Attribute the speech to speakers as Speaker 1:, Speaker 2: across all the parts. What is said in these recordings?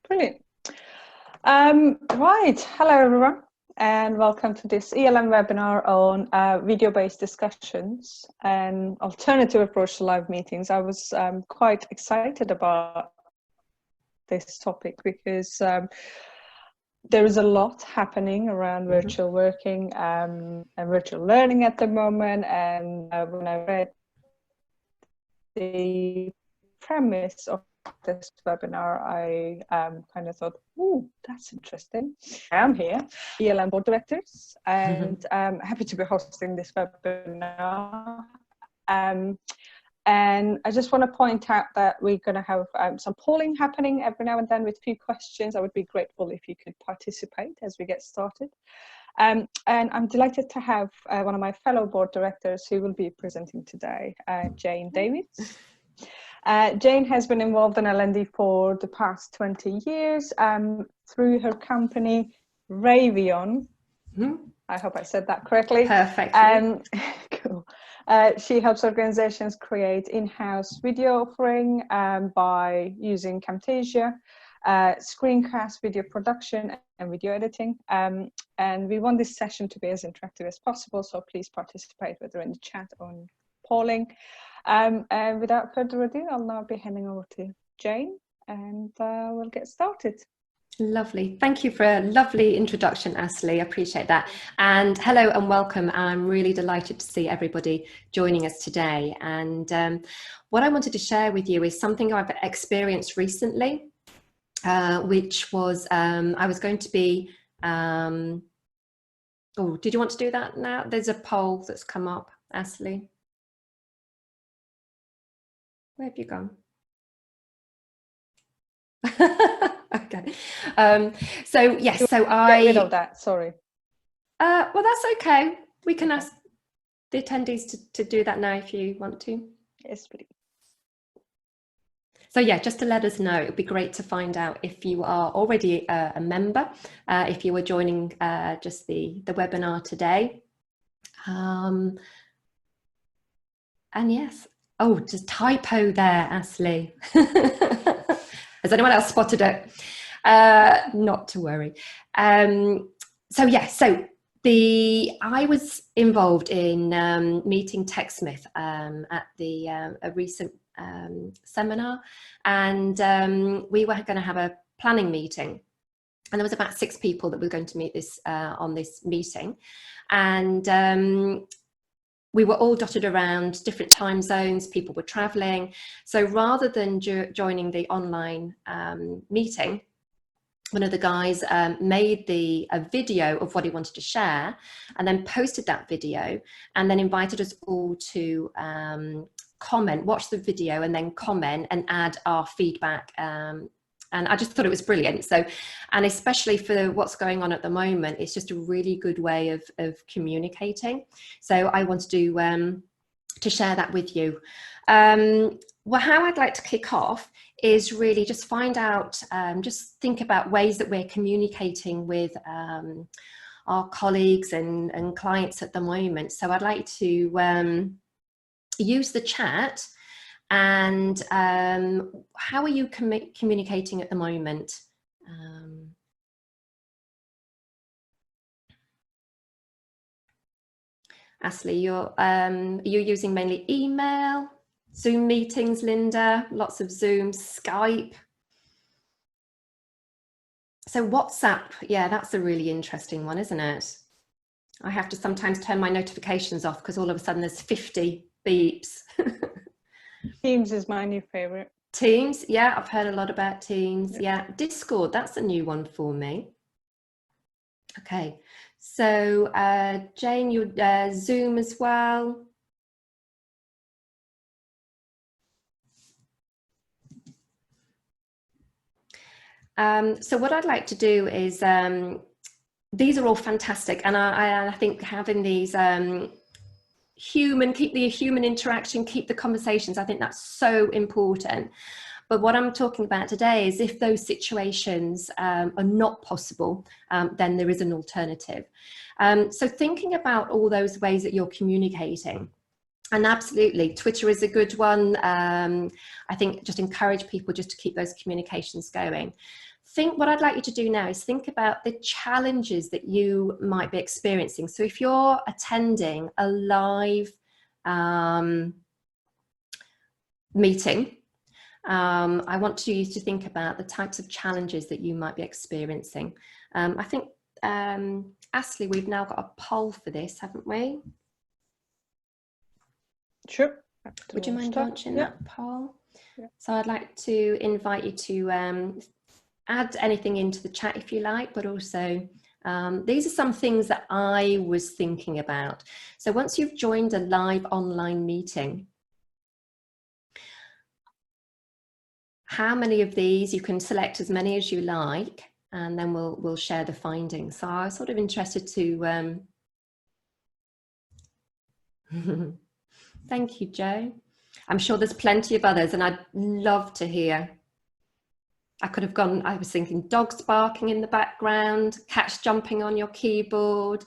Speaker 1: Brilliant. Right, hello everyone, and welcome to this eLN webinar on video-based discussions and alternative approach to live meetings. I was quite excited about this topic because there is a lot happening around virtual working and virtual learning at the moment. And when I read the premise of this webinar, I kind of thought, "Ooh, that's interesting." I'm here, eLN board directors, and I'm happy to be hosting this webinar. And I just want to point out that we're going to have some polling happening every now and then with a few questions. I would be grateful if you could participate as we get started. And I'm delighted to have one of my fellow board directors who will be presenting today, Jayne Davids. Jayne has been involved in L&D for the past 20 years through her company, Ravion. I hope I said that correctly.
Speaker 2: Perfectly.
Speaker 1: Cool. She helps organizations create in-house video offering by using Camtasia, screencast video production and video editing. And we want this session to be as interactive as possible, so please participate whether in the chat or in polling. And without further ado, I'll now be handing over to Jayne, and we'll get started.
Speaker 2: Lovely. Thank you for a lovely introduction, Ashley. I appreciate that. And hello and welcome. I'm really delighted to see everybody joining us today. And what I wanted to share with you is something I've experienced recently, which was I was going to be, oh, did you want to do that now? There's a poll that's come up, Ashley. Where have you gone? Okay. So yes, so I
Speaker 1: get rid of that. Sorry.
Speaker 2: Well, that's okay. We can ask the attendees to do that now if you want to.
Speaker 1: Yes, please.
Speaker 2: So yeah, just to let us know, it'd be great to find out if you are already a member, if you were joining just the webinar today. And yes, oh, just typo there, Ashley. Has anyone else spotted it? Not to worry. So yeah, so I was involved in meeting TechSmith at a recent seminar, and we were going to have a planning meeting, and there was about 6 people that were going to meet this on this meeting, and we were all dotted around different time zones. People were traveling. So rather than joining the online meeting, one of the guys made a video of what he wanted to share and then posted that video and then invited us all to comment, watch the video and then comment and add our feedback. And I just thought it was brilliant. So, and especially for what's going on at the moment, it's just a really good way of communicating. So I wanted to share that with you. Well, how I'd like to kick off is really just find out, just think about ways that we're communicating with our colleagues and clients at the moment. So I'd like to use the chat. And how are you communicating at the moment? Ashley, you're using mainly email, Zoom meetings, Linda, lots of Zooms, Skype. So WhatsApp, yeah, that's a really interesting one, isn't it? I have to sometimes turn my notifications off because all of a sudden there's 50 beeps.
Speaker 1: Teams is my new favorite.
Speaker 2: Teams, yeah, I've heard a lot about Teams. Yeah, Discord, that's a new one for me. Okay, so Jayne, you Zoom as well. So what I'd like to do is, these are all fantastic, and I think having these keep the human interaction, keep the conversations, I think that's so important. But what I'm talking about today is if those situations are not possible, then there is an alternative. So thinking about all those ways that you're communicating, And absolutely, Twitter is a good one. I think just encourage people just to keep those communications going. What I'd like you to do now is think about the challenges that you might be experiencing. So if you're attending a live meeting, I want you to think about the types of challenges that you might be experiencing. I think, Ashley, we've now got a poll for this, haven't we?
Speaker 1: Sure.
Speaker 2: Would you mind launching that poll?
Speaker 1: Yeah.
Speaker 2: So I'd like to invite you to add anything into the chat if you like, but also these are some things that I was thinking about. So once you've joined a live online meeting, how many of these, you can select as many as you like, and then we'll share the findings. So I was sort of interested to thank you, Joe. I'm sure there's plenty of others, and I'd love to hear. I could have gone, I was thinking dogs barking in the background, cats jumping on your keyboard.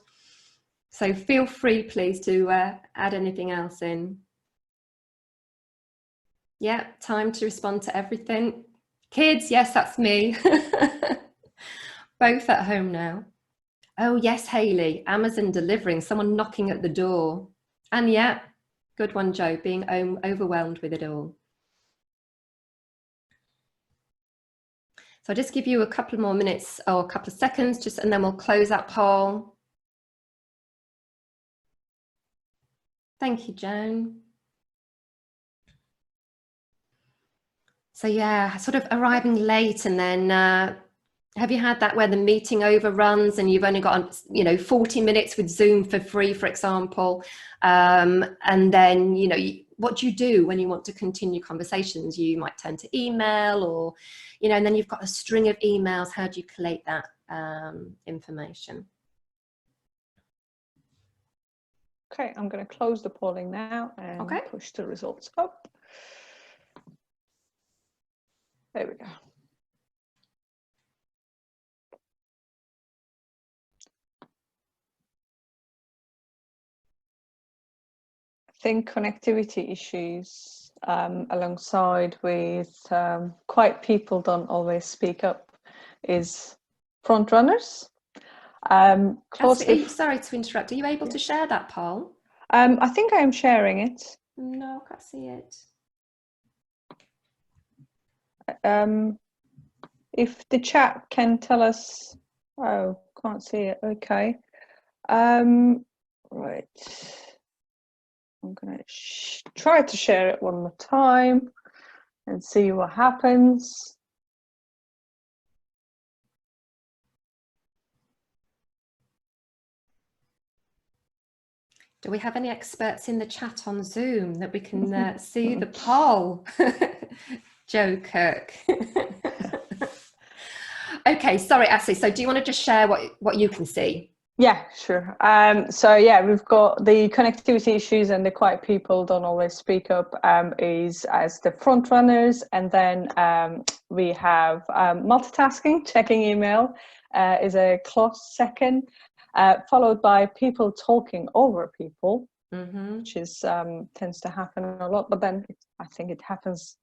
Speaker 2: So feel free, please, to add anything else in. Yeah, time to respond to everything. Kids, yes, that's me. Both at home now. Oh yes, Hayley, Amazon delivering, someone knocking at the door. And yeah, good one, Joe, being overwhelmed with it all. So I'll just give you a couple more minutes or a couple of seconds, and then we'll close that poll. Thank you, Joan. So yeah, sort of arriving late, and then have you had that where the meeting overruns and you've only got, 40 minutes with Zoom for free, for example, and then, what do you do when you want to continue conversations? You might turn to email, or, and then you've got a string of emails. How do you collate that information?
Speaker 1: Okay, I'm going to close the polling now and push the results up. There we go. I think connectivity issues alongside with quiet people don't always speak up is front runners.
Speaker 2: Sorry to interrupt. Are you able to share that poll?
Speaker 1: I think I am sharing it.
Speaker 2: No, I can't see it.
Speaker 1: If the chat can tell us, oh, can't see it. Okay. Right. I'm gonna try to share it one more time and see what happens.
Speaker 2: Do we have any experts in the chat on Zoom that we can see the poll? Joe Kirk. Okay, sorry, Ashley. So do you want to just share what you can see?
Speaker 1: Yeah, sure. So yeah, we've got the connectivity issues and the quiet people don't always speak up is as the front runners, and then we have multitasking, checking email is a close second, followed by people talking over people, which is tends to happen a lot, but then I think it happens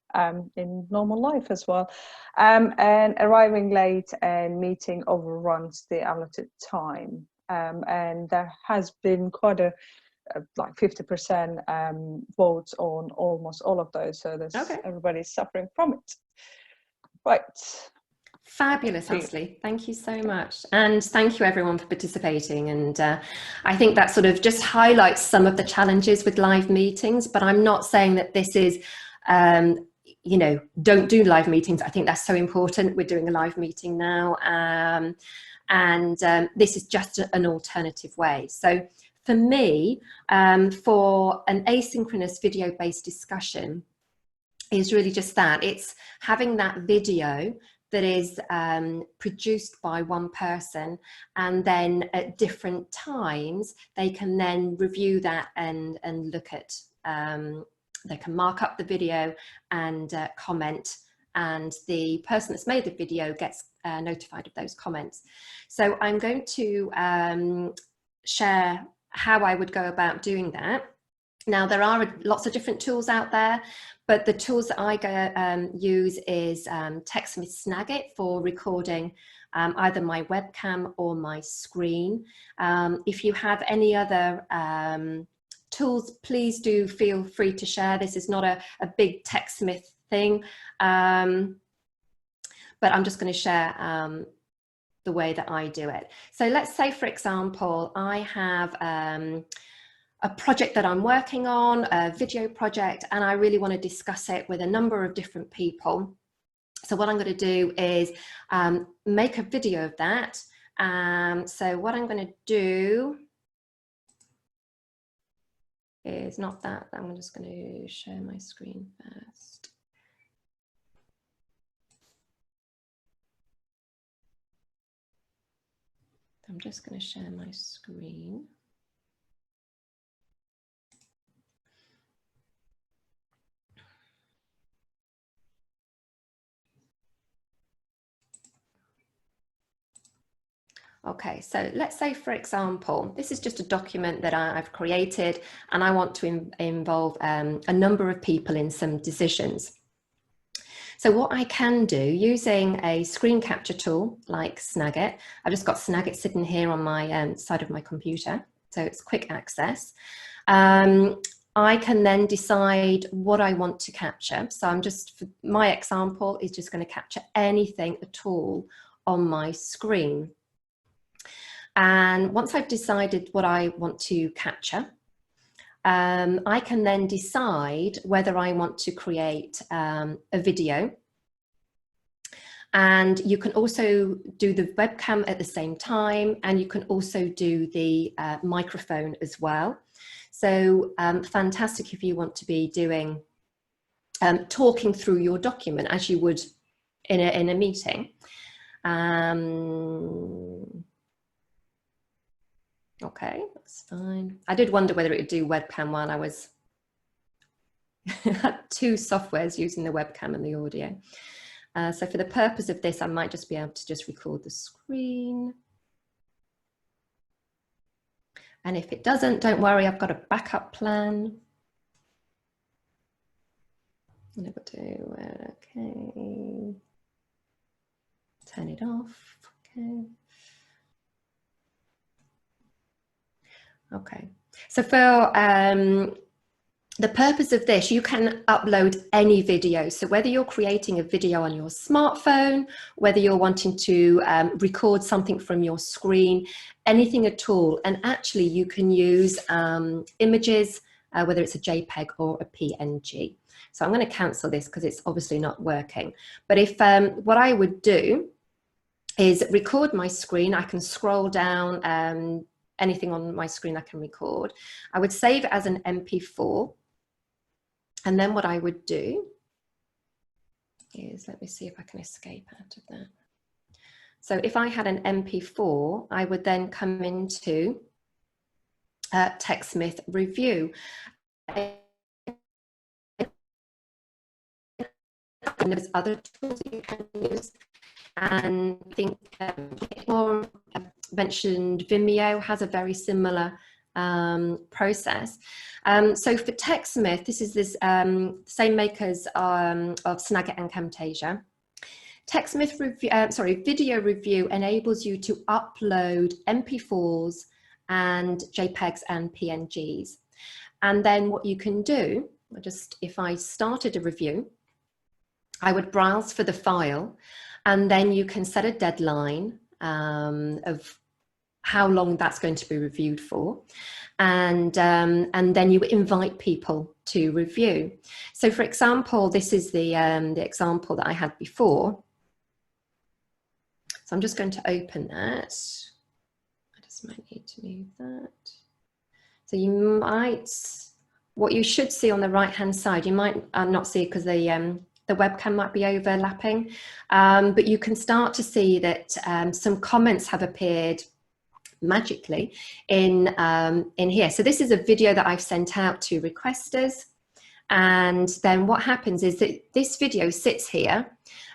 Speaker 1: in normal life as well. And arriving late and meeting overruns the allotted time. And there has been quite a like 50% votes on almost all of those. So there's everybody's suffering from it. Right.
Speaker 2: Fabulous, Ashley. Thank you so much. And thank you everyone for participating. And I think that sort of just highlights some of the challenges with live meetings, but I'm not saying that this is, don't do live meetings. I think that's so important. We're doing a live meeting now. And this is just an alternative way. So for me, for an asynchronous video-based discussion is really just that. It's having that video that is produced by one person, and then at different times they can then review that and look at, they can mark up the video and comment, and the person that's made the video gets notified of those comments. So I'm going to share how I would go about doing that. Now, there are lots of different tools out there, but the tools that I use is TechSmith Snagit for recording either my webcam or my screen. If you have any other tools, please do feel free to share. This is not a big TechSmith thing, but I'm just going to share the way that I do it. So let's say, for example, I have a project that I'm working on, a video project, and I really want to discuss it with a number of different people. So what I'm going to do is make a video of that. So what I'm going to do is not that, I'm just going to share my screen first. I'm just going to share my screen. Okay, so let's say, for example, this is just a document that I've created and I want to involve a number of people in some decisions. So what I can do using a screen capture tool like Snagit, I've just got Snagit sitting here on my side of my computer, so it's quick access. I can then decide what I want to capture. So I'm just, for my example, is just going to capture anything at all on my screen. And once I've decided what I want to capture, I can then decide whether I want to create a video. And you can also do the webcam at the same time, and you can also do the microphone as well. So fantastic if you want to be doing, talking through your document as you would in a meeting. Okay, that's fine. I did wonder whether it would do webcam while I was had two softwares using the webcam and the audio. So for the purpose of this, I might just be able to just record the screen. And if it doesn't, don't worry, I've got a backup plan. I'm able to, okay. Turn it off, okay. Okay, so for the purpose of this, you can upload any video. So whether you're creating a video on your smartphone, whether you're wanting to record something from your screen, anything at all. And actually you can use images, whether it's a JPEG or a PNG. So I'm going to cancel this because it's obviously not working. But if what I would do is record my screen, I can scroll down, anything on my screen I can record. I would save it as an MP4. And then what I would do is, let me see if I can escape out of that. So if I had an MP4, I would then come into TechSmith Review. And there's other tools you can use. And I think more mentioned Vimeo has a very similar process. So for TechSmith, this is this same makers of Snagit and Camtasia. TechSmith Video Review enables you to upload MP4s and JPEGs and PNGs. And then what you can do, if I started a review, I would browse for the file, and then you can set a deadline of how long that's going to be reviewed for, and then you invite people to review. So for example, this is the example that I had before. So I'm just going to open that. I just might need to move that. So you might, what you should see on the right hand side, you might not see because the webcam might be overlapping, but you can start to see that some comments have appeared magically in here. So this is a video that I've sent out to requesters, and then what happens is that this video sits here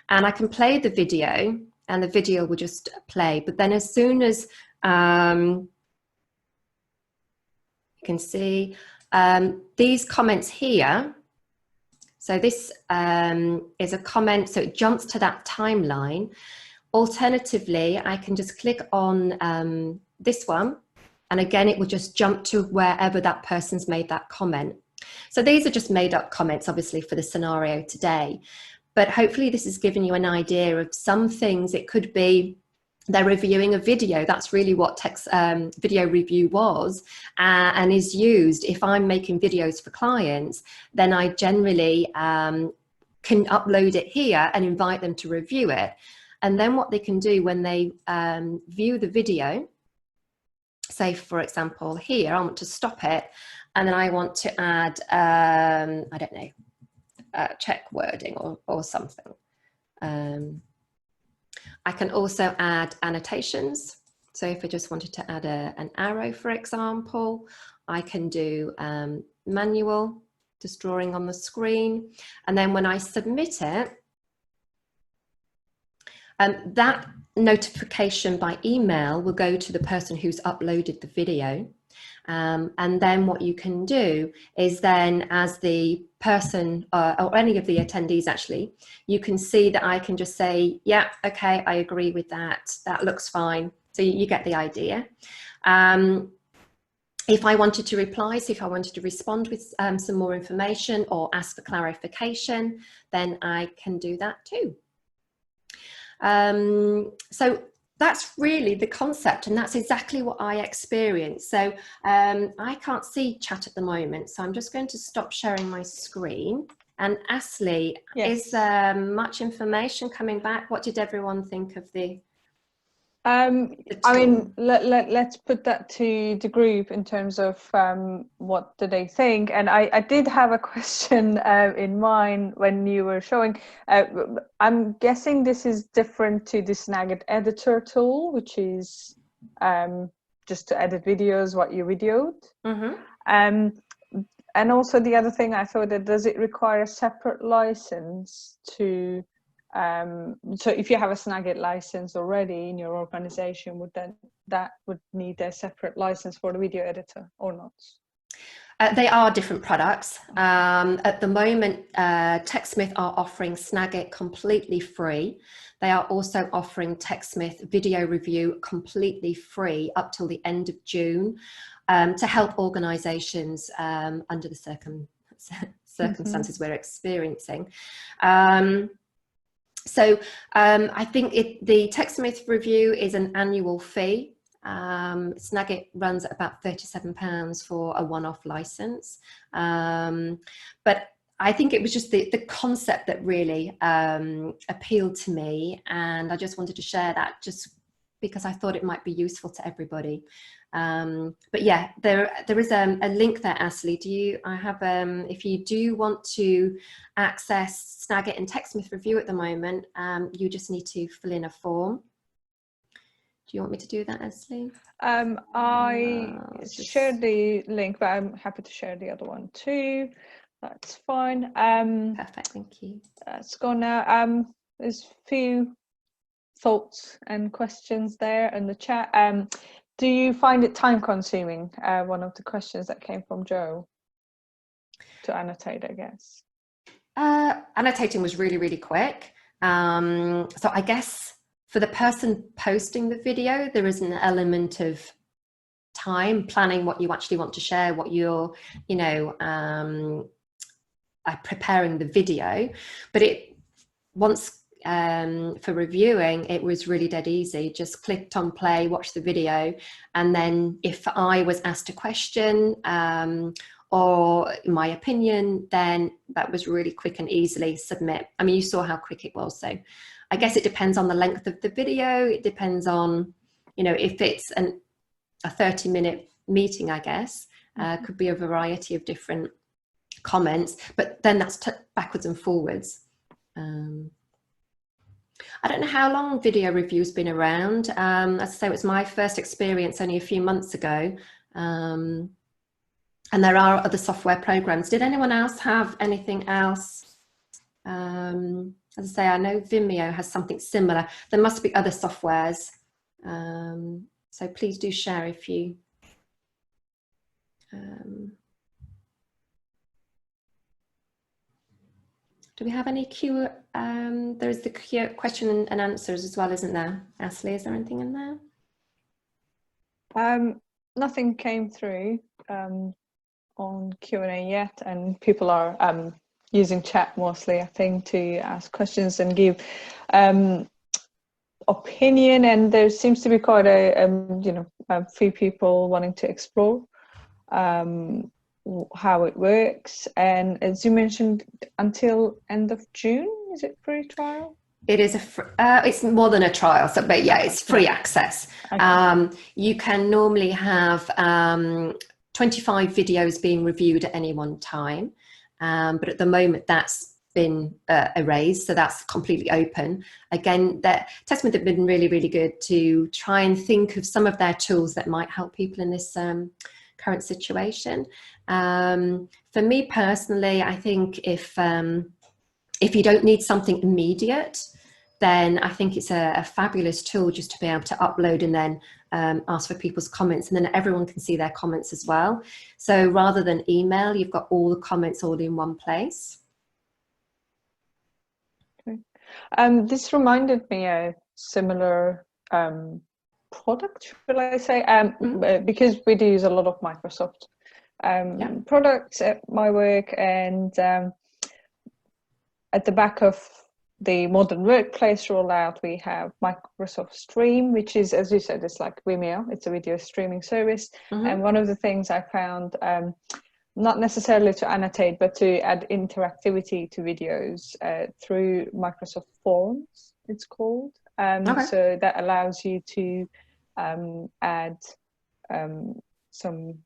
Speaker 2: and I can play the video and the video will just play, but then as soon as you can see, these comments here, so this is a comment, so it jumps to that timeline. Alternatively, I can just click on this one, and again, it will just jump to wherever that person's made that comment. So these are just made up comments, obviously, for the scenario today. But hopefully this has given you an idea of some things. It could be they're reviewing a video. That's really what video review was and is used. If I'm making videos for clients, then I generally can upload it here and invite them to review it. And then what they can do when they view the video, say, for example, here, I want to stop it, and then I want to add, I don't know, check wording or something. I can also add annotations. So if I just wanted to add an arrow, for example, I can do manual, just drawing on the screen. And then when I submit it, that notification by email will go to the person who's uploaded the video. And then what you can do is then, as the person or any of the attendees actually, you can see that I can just say, yeah, okay, I agree with that. That looks fine. So you get the idea. If I wanted to reply, so if I wanted to respond with some more information or ask for clarification, then I can do that too. So that's really the concept, and that's exactly what I experienced. So I can't see chat at the moment, so I'm just going to stop sharing my screen. And Ashley, yes. Is there much information coming back? What did everyone think of the
Speaker 1: I mean, let's put that to the group in terms of what do they think. And I did have a question in mind when you were showing. I'm guessing this is different to the Snagit editor tool, which is just to edit videos, what you videoed. Mm-hmm. And also the other thing I thought, that does it require a separate license to so if you have a Snagit license already in your organization, would that would need a separate license for the video editor or not?
Speaker 2: They are different products. At the moment, TechSmith are offering Snagit completely free. They are also offering TechSmith Video Review completely free up till the end of June to help organizations under the circumstances mm-hmm. we're experiencing. So I think the TechSmith review is an annual fee. Snagit runs at about £37 for a one-off license. But I think it was just the concept that really appealed to me, and I just wanted to share that just because I thought it might be useful to everybody. But yeah, there is a link there, Ashley. I have if you do want to access Snagit and TechSmith Review at the moment, you just need to fill in a form. Do you want me to do that, Ashley?
Speaker 1: I shared the link, but I'm happy to share the other one too. That's fine.
Speaker 2: Perfect, thank you.
Speaker 1: Let's go now. There's a few thoughts and questions there in the chat. Do you find it time consuming? One of the questions that came from Joe, to annotate, I guess.
Speaker 2: Annotating was really, really quick. So I guess for the person posting the video, there is an element of time planning what you actually want to share, what you're, preparing the video. But once for reviewing, it was really dead easy. Just clicked on play, watched the video, and then if I was asked a question or my opinion, then that was really quick and easily submit. I mean, you saw how quick it was. So I guess it depends on the length of the video. It depends on, if it's a 30-minute meeting, I guess, could be a variety of different comments, but then that's backwards and forwards. I don't know how long video review's been around. As I say, it was my first experience only a few months ago. And there are other software programs. Did anyone else have anything else? As I say, I know Vimeo has something similar. There must be other softwares. So please do share if you... Do we have any there's the question and answers as well, isn't there? Ashley, is there anything in there?
Speaker 1: Nothing came through on Q&A yet, and people are using chat mostly, I think, to ask questions and give opinion. And there seems to be quite a few people wanting to explore how it works. And as you mentioned, until end of June, is it free trial?
Speaker 2: It is it's more than a trial, so but yeah, it's free access. Okay. You can normally have 25 videos being reviewed at any one time, but at the moment that's been erased, so that's completely open. Again, TechSmith have been really, really good to try and think of some of their tools that might help people in this current situation. For me personally, I think if you don't need something immediate, then I think it's a fabulous tool just to be able to upload and then ask for people's comments, and then everyone can see their comments as well. So rather than email, you've got all the comments all in one place.
Speaker 1: Okay. This reminded me of similar product, will I say, because we do use a lot of Microsoft products at my work, and at the back of the modern workplace rollout, we have Microsoft Stream, which is, as you said, it's like Vimeo. It's a video streaming service. And one of the things I found, not necessarily to annotate, but to add interactivity to videos through Microsoft Forms, it's called. So that allows you to add some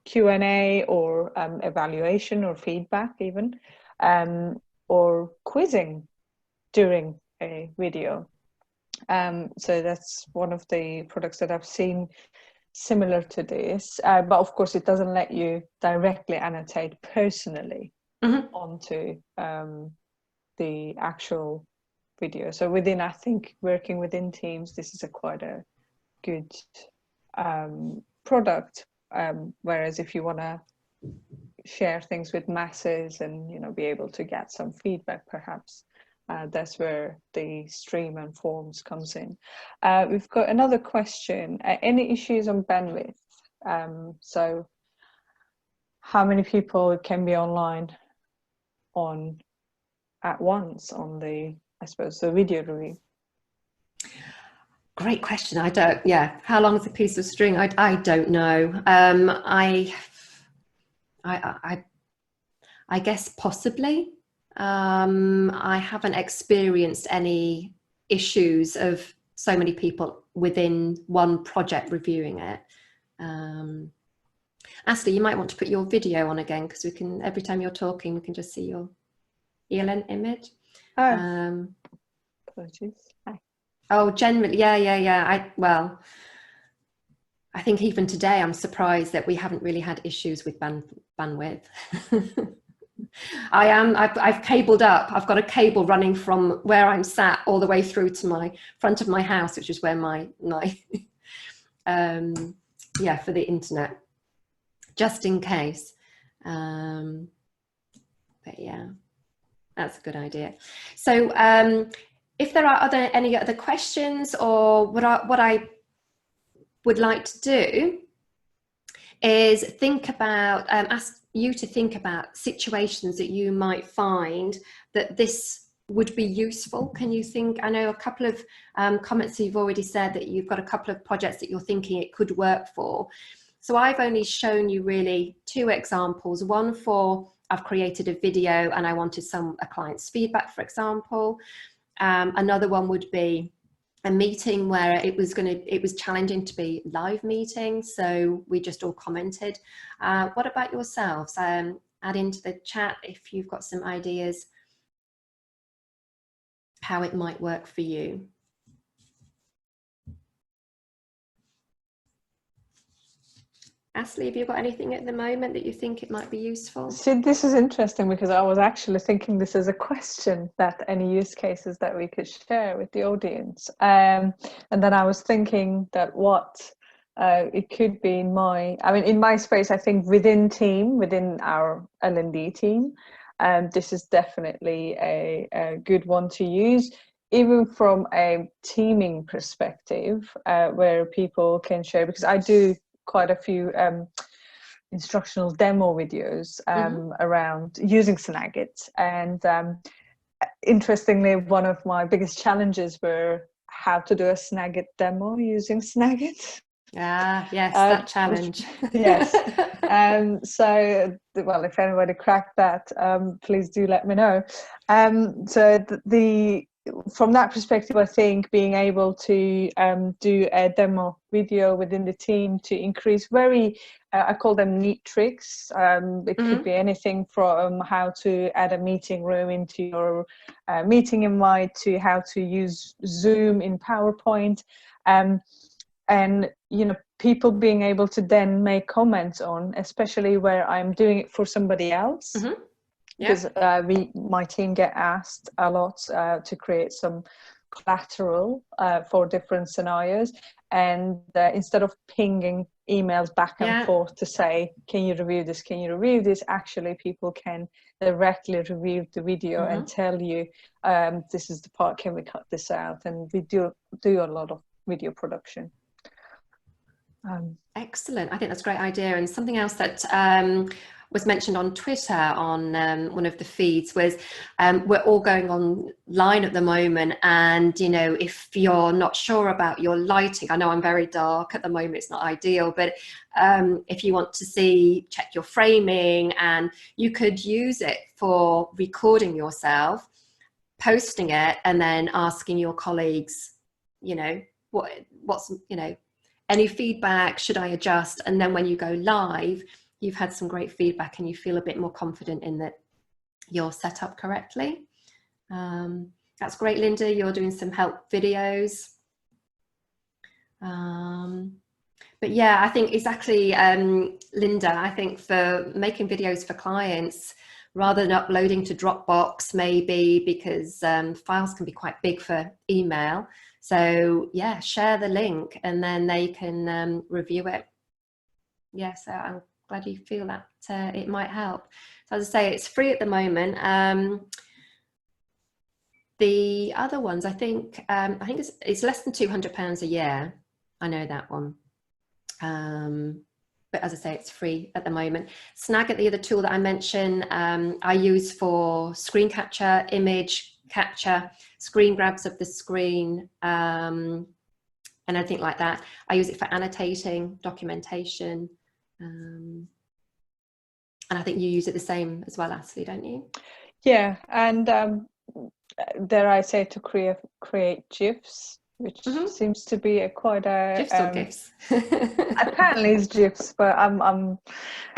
Speaker 1: Q&A or evaluation or feedback even, or quizzing during a video. So that's one of the products that I've seen similar to this, but of course it doesn't let you directly annotate personally onto the actual video. So within, I think, working within teams, this is quite a good product, whereas if you want to share things with masses and be able to get some feedback, perhaps that's where the stream and forms comes in. We've got another question. Any issues on bandwidth? So how many people can be online at once on the, I suppose, the video review?
Speaker 2: Great question. How long is a piece of string? I don't know. I guess possibly. I haven't experienced any issues of so many people within one project reviewing it. Ashley, you might want to put your video on again, because we can, every time you're talking, we can just see your eLN image.
Speaker 1: Apologies.
Speaker 2: Oh, generally, yeah. I think even today I'm surprised that we haven't really had issues with bandwidth. I've cabled up. I've got a cable running from where I'm sat all the way through to my front of my house, which is where my for the internet, just in case. But yeah, that's a good idea. So if there are any other questions, or what I would like to do is think about, ask you to think about situations that you might find that this would be useful. Can you think, I know a couple of comments you've already said that you've got a couple of projects that you're thinking it could work for. So I've only shown you really 2 examples. One for, I've created a video and I wanted a client's feedback, for example. Another one would be a meeting where it was challenging to be live meeting, so we just all commented. What about yourselves? Add into the chat if you've got some ideas how it might work for you. Ashley, have you got anything at the moment that you think it might be useful?
Speaker 1: See, this is interesting, because I was actually thinking this as a question, that any use cases that we could share with the audience. And then I was thinking that what it could be in my space, I think within our L&D team, this is definitely a good one to use, even from a teaming perspective, where people can share, because I do quite a few instructional demo videos around using Snagit. And interestingly, one of my biggest challenges were how to do a Snagit demo using Snagit.
Speaker 2: Ah, yes, that challenge.
Speaker 1: Yes. So, well, if anybody cracked that, please do let me know. So from that perspective, I think being able to do a demo video within the team to increase I call them neat tricks. It could be anything from how to add a meeting room into your meeting invite to how to use Zoom in PowerPoint. And people being able to then make comments on, especially where I'm doing it for somebody else, because my team get asked a lot to create some collateral for different scenarios, and instead of pinging emails back and forth to say, can you review this, actually people can directly review the video and tell you, this is the part, can we cut this out? And we do a lot of video production.
Speaker 2: Excellent. I think that's a great idea. And something else that was mentioned on Twitter on one of the feeds was we're all going online at the moment, and if you're not sure about your lighting, I know I'm very dark at the moment, it's not ideal, but if you want to check your framing, and you could use it for recording yourself, posting it, and then asking your colleagues, what's any feedback, should I adjust? And then when you go live, you've had some great feedback and you feel a bit more confident in that you're set up correctly. That's great, Linda. You're doing some help videos. But yeah, I think exactly, Linda, I think for making videos for clients, rather than uploading to Dropbox, maybe, because files can be quite big for email. So yeah, share the link and then they can review it. Yeah, so I'm glad you feel that it might help. So as I say, it's free at the moment. The other ones, I think it's less than £200 a year. I know that one. But as I say, it's free at the moment. Snagit, the other tool that I mentioned, I use for screen capture, image capture, screen grabs of the screen, and anything like that. I use it for annotating, documentation, and I think you use it the same as well, Ashley, don't you?
Speaker 1: Yeah, and dare I say, to create GIFs, which seems to be quite a
Speaker 2: GIFs or GIFs?
Speaker 1: Apparently it's GIFs, but I'm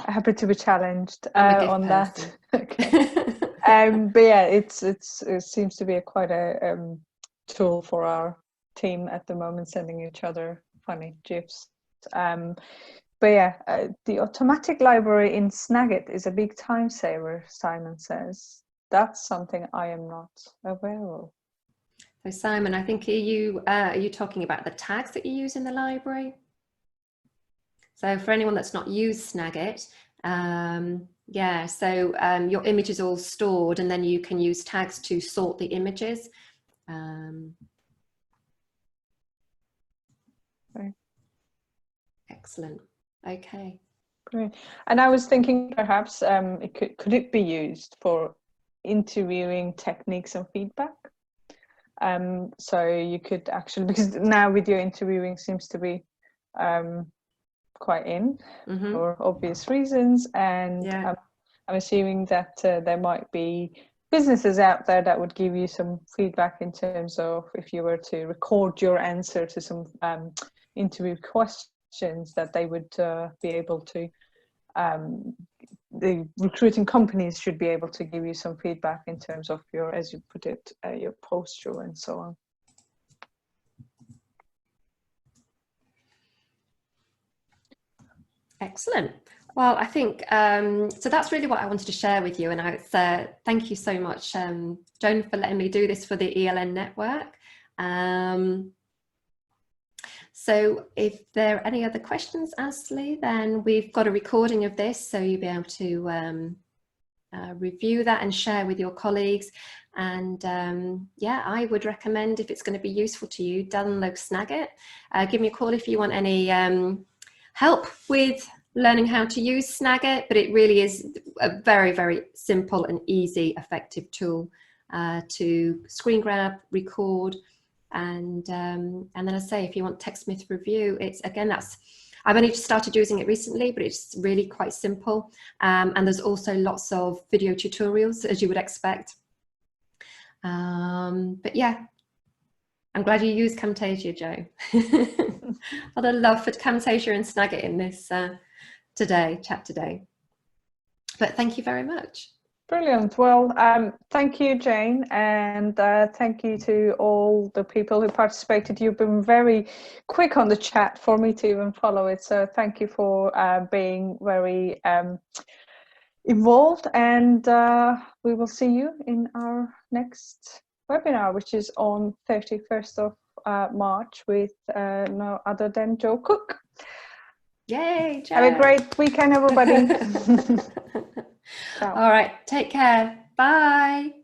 Speaker 1: happy to be challenged on that. Okay. But yeah, it seems to be quite a tool for our team at the moment, sending each other funny GIFs. But yeah, the automatic library in Snagit is a big time saver, Simon says. That's something I am not aware of.
Speaker 2: So Simon, I think are you talking about the tags that you use in the library? So for anyone that's not used Snagit, yeah, so your image is all stored and then you can use tags to sort the images.
Speaker 1: Okay.
Speaker 2: Excellent. Okay.
Speaker 1: Great. And I was thinking perhaps could it be used for interviewing techniques and feedback? So you could actually, because now video interviewing seems to be quite in for obvious reasons, and I'm assuming that there might be businesses out there that would give you some feedback in terms of if you were to record your answer to some interview questions, that they would be able to, the recruiting companies should be able to give you some feedback in terms of your, as you put it, your posture and so on.
Speaker 2: Excellent. Well, I think, so that's really what I wanted to share with you. And thank you so much, Joan, for letting me do this for the eLN network. So if there are any other questions, Ashley, then we've got a recording of this, so you'll be able to review that and share with your colleagues. And yeah, I would recommend, if it's going to be useful to you, download Snagit. Give me a call if you want any help with learning how to use Snagit, but it really is a very, very simple and easy, effective tool to screen grab, record, and then I say, if you want TechSmith review, it's, again, I've only just started using it recently, but it's really quite simple. And there's also lots of video tutorials, as you would expect. But yeah, I'm glad you used Camtasia, Joe. A lot of love for Camtasia and Snagit in this chat today. But thank you very much.
Speaker 1: Brilliant. Well, thank you, Jayne, and thank you to all the people who participated. You've been very quick on the chat for me to even follow it. So thank you for being very involved, and we will see you in our next webinar, which is on 31st of March with no other than Joe Cook.
Speaker 2: Yay, Joe.
Speaker 1: Have a great weekend, everybody.
Speaker 2: All right, take care. Bye.